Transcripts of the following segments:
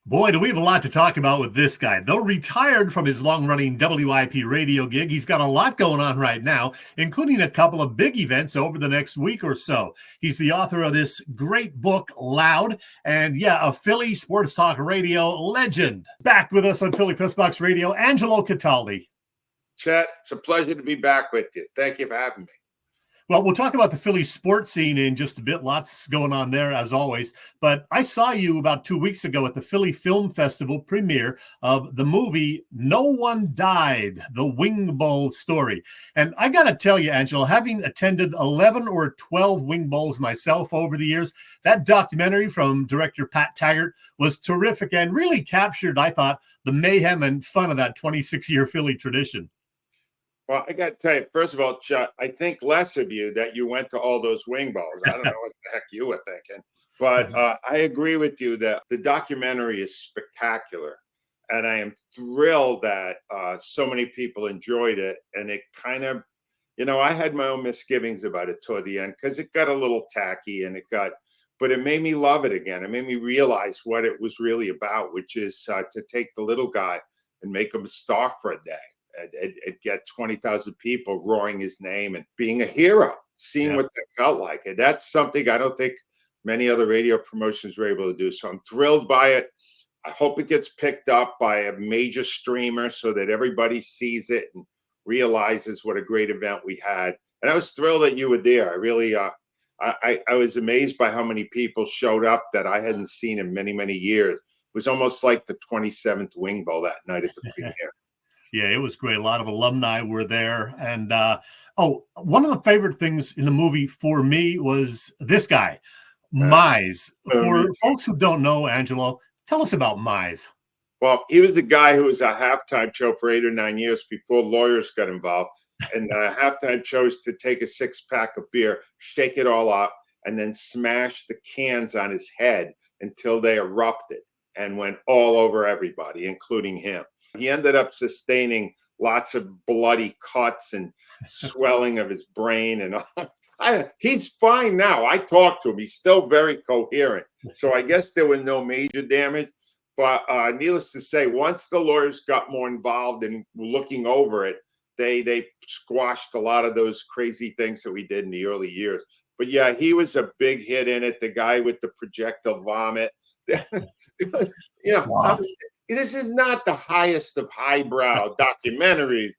Boy, do we have a lot to talk about with this guy. Though retired from his long-running WIP radio gig, he's got a lot going on right now, including a couple of big events over the next week or so. He's the author of this great book, Loud, and a Philly sports talk radio legend. Back with us on Philly Press Box Radio, Angelo Cataldi. Chet, it's a pleasure to be back with you. Thank you for having me. Well, we'll talk about the Philly sports scene in just a bit. Lots going on there, as always. But I saw you about 2 weeks ago at the Philly Film Festival premiere of the movie No One Died, the Wing Bowl story. And I got to tell you, Angelo, having attended 11 or 12 Wing Bowls myself over the years, that documentary from director Pat Taggart was terrific and really captured, I thought, the mayhem and fun of that 26-year Philly tradition. Well, I got to tell you, first of all, Chuck, I think less of you that you went to all those wing balls. I don't know what the heck you were thinking. But I agree with you that the documentary is spectacular. And I am thrilled that so many people enjoyed it. And it kind of, I had my own misgivings about it toward the end because it got a little tacky but it made me love it again. It made me realize what it was really about, which is to take the little guy and make him a star for a day. And get 20,000 people roaring his name and being a hero, seeing what that felt like. And that's something I don't think many other radio promotions were able to do. So I'm thrilled by it. I hope it gets picked up by a major streamer so that everybody sees it and realizes what a great event we had. And I was thrilled that you were there. I really, I was amazed by how many people showed up that I hadn't seen in many, many years. It was almost like the 27th Wing Bowl that night at the premiere. Yeah, it was great. A lot of alumni were there. And, one of the favorite things in the movie for me was this guy, Mize. For folks who don't know, Angelo, tell us about Mize. Well, he was the guy who was a halftime show for 8 or 9 years before lawyers got involved. And halftime chose to take a 6-pack of beer, shake it all up, and then smash the cans on his head until they erupted and went all over everybody, including him. He ended up sustaining lots of bloody cuts and swelling of his brain. And he's fine now. I talked to him. He's still very coherent. So I guess there was no major damage. But needless to say, once the lawyers got more involved in looking over it, they squashed a lot of those crazy things that we did in the early years. But yeah, he was a big hit in it. The guy with the projectile vomit. This is not the highest of highbrow documentaries,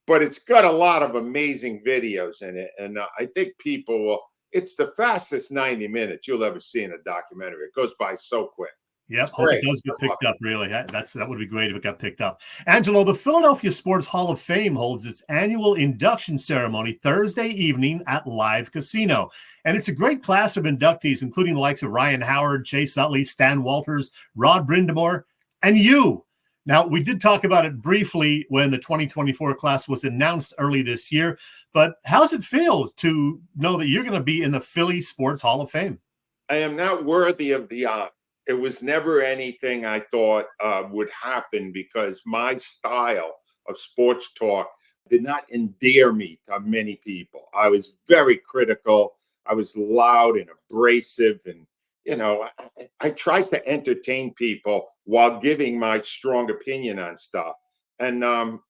but it's got a lot of amazing videos in it. And I think people will, it's the fastest 90 minutes you'll ever see in a documentary. It goes by so quick. Yep, hope it does get picked up, really. That would be great if it got picked up. Angelo, the Philadelphia Sports Hall of Fame holds its annual induction ceremony Thursday evening at Live Casino. And it's a great class of inductees, including the likes of Ryan Howard, Chase Utley, Stan Walters, Rod Brindamore, and you. Now, we did talk about it briefly when the 2024 class was announced early this year, but how's it feel to know that you're going to be in the Philly Sports Hall of Fame? I am not worthy of the honor. It was never anything I thought would happen because my style of sports talk did not endear me to many people. I was very critical. I was loud and abrasive. And, I tried to entertain people while giving my strong opinion on stuff. And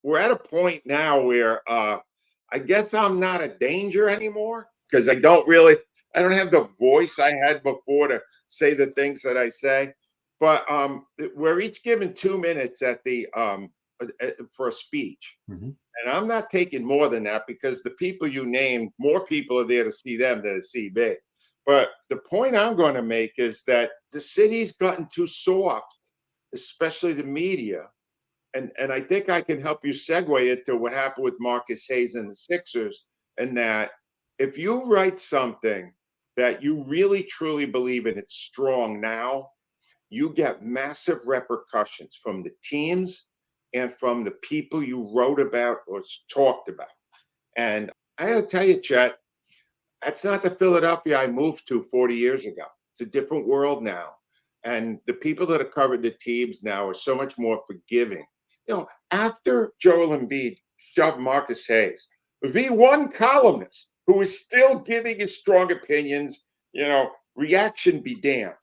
we're at a point now where I guess I'm not a danger anymore because I don't have the voice I had before to say the things that I say, but we're each given 2 minutes at the for a speech, and I'm not taking more than that because the people you named, more people are there to see them than to see me. But the point I'm going to make is that the city's gotten too soft, especially the media, and I think I can help you segue it to what happened with Marcus Hayes and the Sixers, and that if you write something that you really truly believe in, it's strong now, you get massive repercussions from the teams and from the people you wrote about or talked about. And I gotta tell you, Chet, that's not the Philadelphia I moved to 40 years ago. It's a different world now. And the people that have covered the teams now are so much more forgiving. After Joel Embiid shoved Marcus Hayes, the one columnist who is still giving his strong opinions, reaction be damned.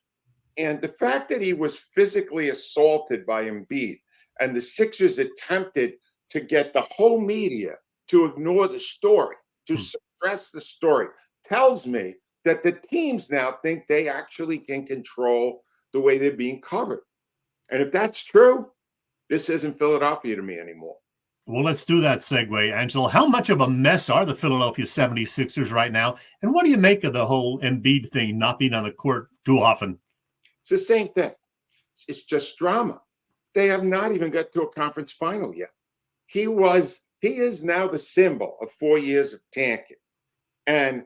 And the fact that he was physically assaulted by Embiid and the Sixers attempted to get the whole media to ignore the story, to suppress the story, tells me that the teams now think they actually can control the way they're being covered. And if that's true, this isn't Philadelphia to me anymore. Well, let's do that segue, Angelo. How much of a mess are the Philadelphia 76ers right now? And what do you make of the whole Embiid thing not being on the court too often? It's the same thing. It's just drama. They have not even got to a conference final yet. He is now the symbol of 4 years of tanking. And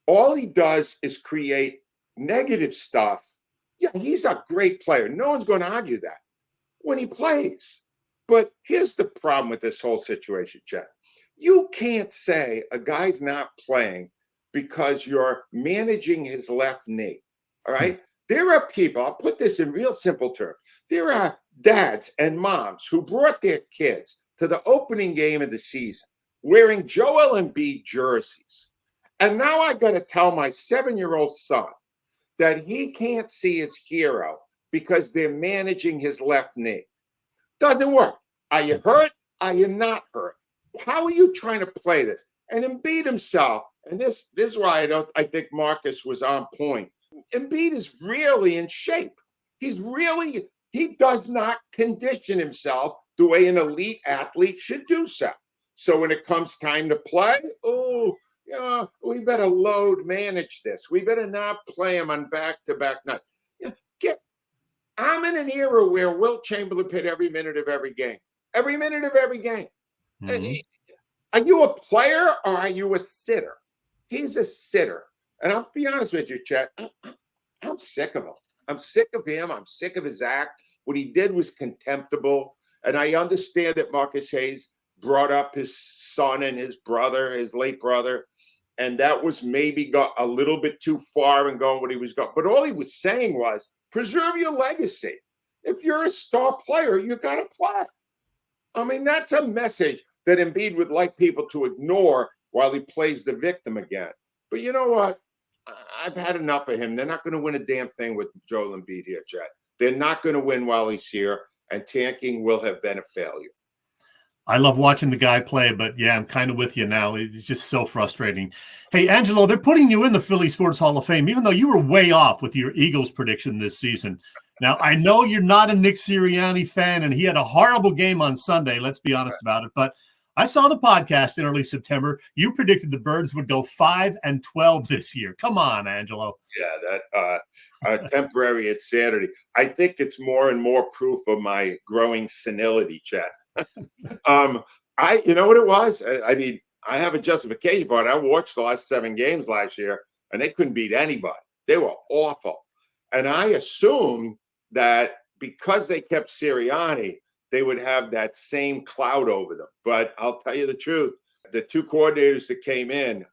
all he does is create negative stuff. Yeah, he's a great player. No one's going to argue that when he plays. But here's the problem with this whole situation, Chet. You can't say a guy's not playing because you're managing his left knee. All right. There are people, I'll put this in real simple terms. There are dads and moms who brought their kids to the opening game of the season wearing Joel Embiid jerseys. And now I got to tell my 7-year-old son that he can't see his hero because they're managing his left knee. Doesn't work. Are you hurt? Are you not hurt? How are you trying to play this? And Embiid himself, and this is why I think Marcus was on point. Embiid is really in shape. He does not condition himself the way an elite athlete should do so. So when it comes time to play, we better load manage this. We better not play him on back-to-back nights. I'm in an era where Wilt Chamberlain played every minute of every game. Every minute of every game. Mm-hmm. Are you a player or are you a sitter? He's a sitter. And I'll be honest with you, Chet, I'm sick of him. I'm sick of him. I'm sick of his act. What he did was contemptible. And I understand that Marcus Hayes brought up his son and his brother, his late brother. And that was maybe got a little bit too far and going what he was going. But all he was saying was, preserve your legacy. If you're a star player, you got to play. I mean, that's a message that Embiid would like people to ignore while he plays the victim again. But you know what? I've had enough of him. They're not going to win a damn thing with Joel Embiid here, Chet. They're not going to win while he's here, and tanking will have been a failure. I love watching the guy play, but yeah, I'm kind of with you now. It's just so frustrating. Hey, Angelo, they're putting you in the Philly Sports Hall of Fame, even though you were way off with your Eagles prediction this season. Now, I know you're not a Nick Sirianni fan, and he had a horrible game on Sunday. Let's be honest about it. But I saw the podcast in early September. You predicted the Birds would go 5-12 this year. Come on, Angelo. Yeah, that temporary insanity. I think it's more and more proof of my growing senility, Chet. You know what it was? I mean, I have a justification for it. I watched the last 7 games last year, and they couldn't beat anybody. They were awful. And I assumed that because they kept Sirianni, they would have that same cloud over them. But I'll tell you the truth. The 2 coordinators that came in,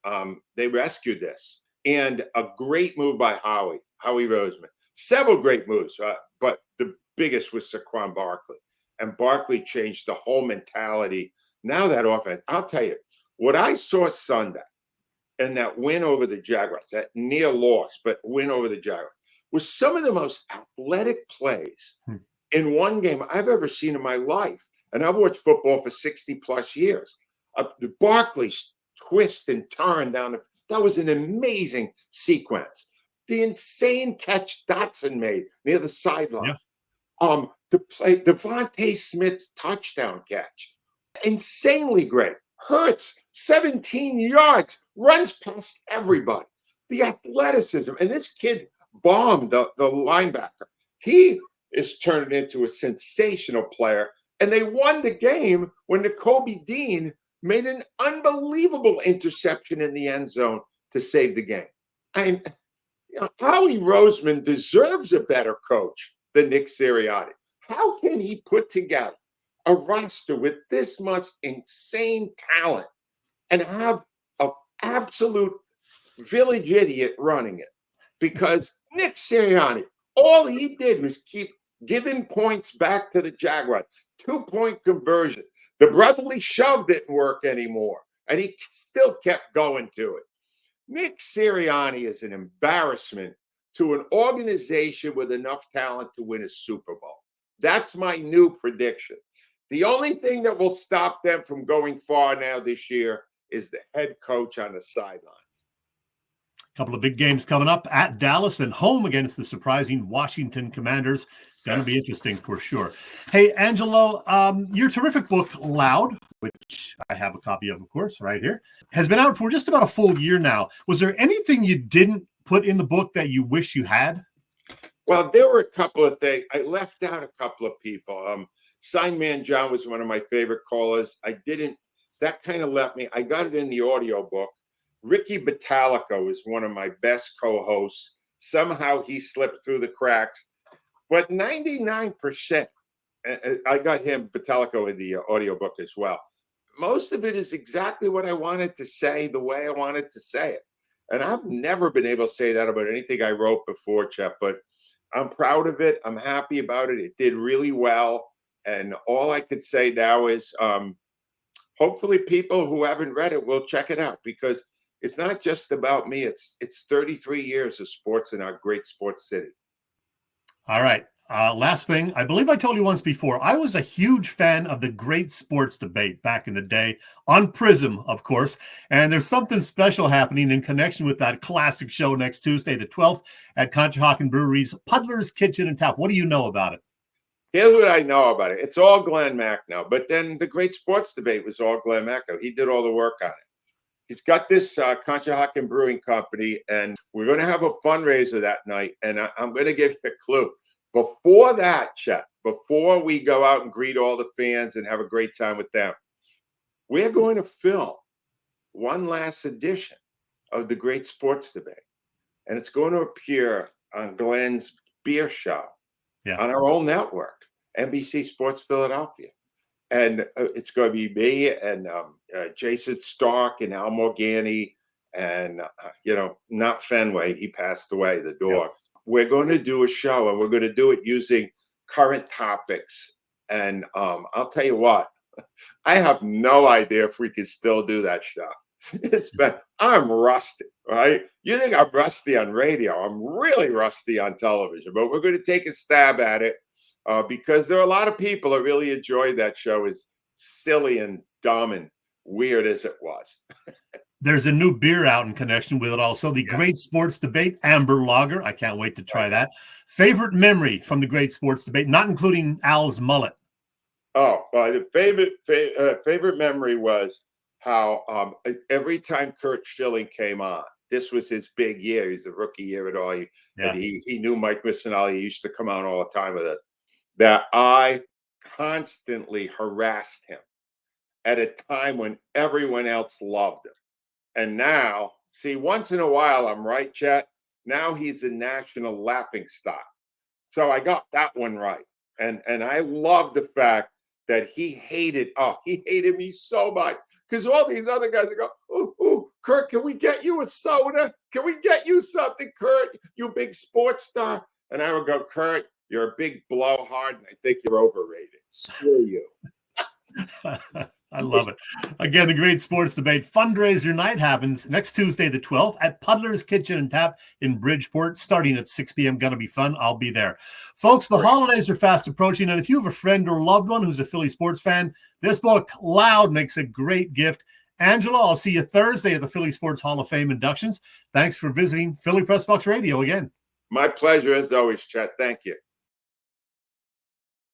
they rescued this. And a great move by Howie Roseman. Several great moves, but the biggest was Saquon Barkley. And Barkley changed the whole mentality. Now that offense, I'll tell you, what I saw Sunday and that win over the Jaguars, that near loss, but win over the Jaguars, was some of the most athletic plays in one game I've ever seen in my life. And I've watched football for 60 plus years. The Barkley's twist and turn down, that was an amazing sequence. The insane catch Dotson made near the sideline. Yeah. The play, Devontae Smith's touchdown catch, insanely great. Hurts, 17 yards, runs past everybody. The athleticism, and this kid bombed the linebacker. He is turned into a sensational player, and they won the game when Nakobe Dean made an unbelievable interception in the end zone to save the game. Howie Roseman deserves a better coach than Nick Sirianni. How can he put together a roster with this much insane talent and have an absolute village idiot running it? Because Nick Sirianni, all he did was keep giving points back to the Jaguars. 2-point conversion. The brotherly shove didn't work anymore, and he still kept going to it. Nick Sirianni is an embarrassment to an organization with enough talent to win a Super Bowl. That's my new prediction. The only thing that will stop them from going far now this year is the head coach on the sidelines. A couple of big games coming up at Dallas and home against the surprising Washington Commanders. Going to be interesting for sure. Hey, Angelo, your terrific book, Loud, which I have a copy of course, right here, has been out for just about a full year now. Was there anything you didn't put in the book that you wish you had? Well, there were a couple of things. I left out a couple of people. Signman John was one of my favorite callers. That kind of left me. I got it in the audio book. Ricky Batalico is one of my best co-hosts. Somehow he slipped through the cracks. But 99%, I got him, Batalico, in the audiobook as well. Most of it is exactly what I wanted to say, the way I wanted to say it. And I've never been able to say that about anything I wrote before, Chet, but I'm proud of it. I'm happy about it. It did really well. And all I could say now is hopefully people who haven't read it will check it out, because it's not just about me. It's 33 years of sports in our great sports city. All right. Last thing, I believe I told you once before, I was a huge fan of the Great Sports Debate back in the day on Prism, of course. And there's something special happening in connection with that classic show next Tuesday, the 12th, at Conshohocken Brewery's Puddler's Kitchen and Tap. What do you know about it? Here's what I know about it. It's all Glenn Mack now. But then the Great Sports Debate was all Glenn Mack. He did all the work on it. He's got this Conshohocken Brewing Company, and we're going to have a fundraiser that night. And I'm going to give you a clue. Before that, Chet, before we go out and greet all the fans and have a great time with them, we're going to film one last edition of the Great Sports Debate. And it's going to appear on Glenn's beer show on our own network, NBC Sports Philadelphia. And it's going to be me and Jason Stark and Al Morgani and, not Fenway. He passed away, the dog. Yeah. We're going to do a show, and we're going to do it using current topics. And I'll tell you what, I have no idea if we can still do that show. I'm rusty, right? You think I'm rusty on radio? I'm really rusty on television, but we're going to take a stab at it because there are a lot of people that really enjoyed that show, as silly and dumb and weird as it was. There's a new beer out in connection with it also, the Great Sports Debate, Amber Lager. I can't wait to try that. Favorite memory from the Great Sports Debate, not including Al's mullet? Oh, the favorite memory was how every time Curt Schilling came on, this was his big year. He's a rookie year at all. And he knew Mike Missinelli. He used to come on all the time with us. That I constantly harassed him at a time when everyone else loved him. And now, see, once in a while, I'm right, Chet. Now he's a national laughingstock. So I got that one right. And I love the fact that he hated me so much, because all these other guys would go, ooh, Curt, can we get you a soda? Can we get you something, Curt? You big sports star. And I would go, Curt, you're a big blowhard, and I think you're overrated. Screw you. I love it. Again, the Great Sports Debate fundraiser night happens next Tuesday, the 12th, at Puddler's Kitchen and Tap in Bridgeport, starting at 6 p.m. Going to be fun. I'll be there. Folks, the holidays are fast approaching, and if you have a friend or loved one who's a Philly sports fan, this book, Loud, makes a great gift. Angelo, I'll see you Thursday at the Philly Sports Hall of Fame inductions. Thanks for visiting Philly Press Box Radio again. My pleasure, as always, Chet. Thank you.